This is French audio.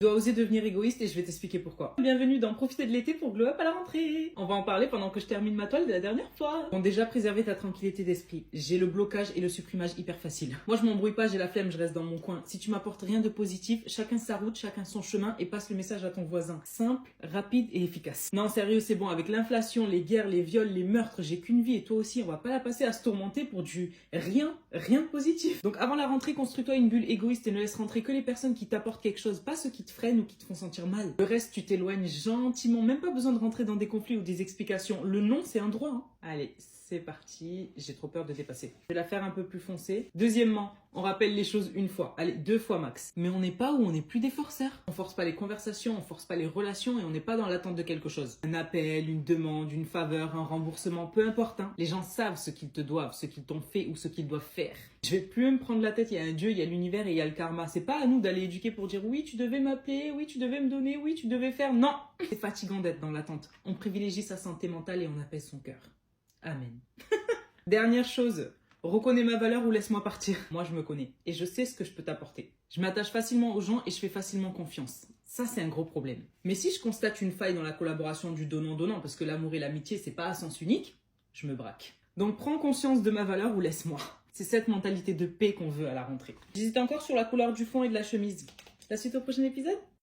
Tu dois oser devenir égoïste et je vais t'expliquer pourquoi. Bienvenue dans Profiter de l'été pour glow up à la rentrée. On va en parler pendant que je termine ma toile de la dernière fois. Bon, déjà préserver ta tranquillité d'esprit. J'ai le blocage et le supprimage hyper facile. Moi je m'embrouille pas, j'ai la flemme, je reste dans mon coin. Si tu m'apportes rien de positif, chacun sa route, chacun son chemin et passe le message à ton voisin. Simple, rapide et efficace. Non sérieux, c'est bon, avec l'inflation, les guerres, les viols, les meurtres, j'ai qu'une vie et toi aussi, on va pas la passer à se tourmenter pour du rien de positif. Donc avant la rentrée, construis-toi une bulle égoïste et ne laisse rentrer que les personnes qui t'apportent quelque chose, pas ceux qui te freinent ou qui te font sentir mal. Le reste, tu t'éloignes gentiment, même pas besoin de rentrer dans des conflits ou des explications. Le non, c'est un droit. Hein. Allez, c'est parti. J'ai trop peur de dépasser. Je vais la faire un peu plus foncée. Deuxièmement, on rappelle les choses une fois. Allez, 2 fois max. Mais on n'est pas où on n'est plus des forceurs. On force pas les conversations, on force pas les relations et on n'est pas dans l'attente de quelque chose. Un appel, une demande, une faveur, un remboursement, peu importe. Hein. Les gens savent ce qu'ils te doivent, ce qu'ils t'ont fait ou ce qu'ils doivent faire. Je vais plus me prendre la tête. Il y a un Dieu, il y a l'univers et il y a le karma. C'est pas à nous d'aller éduquer pour dire oui, tu devais m'appeler, oui, tu devais me donner, oui, tu devais faire. Non, c'est fatigant d'être dans l'attente. On privilégie sa santé mentale et on apaise son cœur. Amen. Dernière chose, reconnais ma valeur ou laisse-moi partir. Moi, je me connais et je sais ce que je peux t'apporter. Je m'attache facilement aux gens et je fais facilement confiance. Ça, c'est un gros problème. Mais si je constate une faille dans la collaboration du donnant-donnant, parce que l'amour et l'amitié, c'est pas à sens unique, je me braque. Donc, prends conscience de ma valeur ou laisse-moi. C'est cette mentalité de paix qu'on veut à la rentrée. J'hésite encore sur la couleur du fond et de la chemise. La suite au prochain épisode ?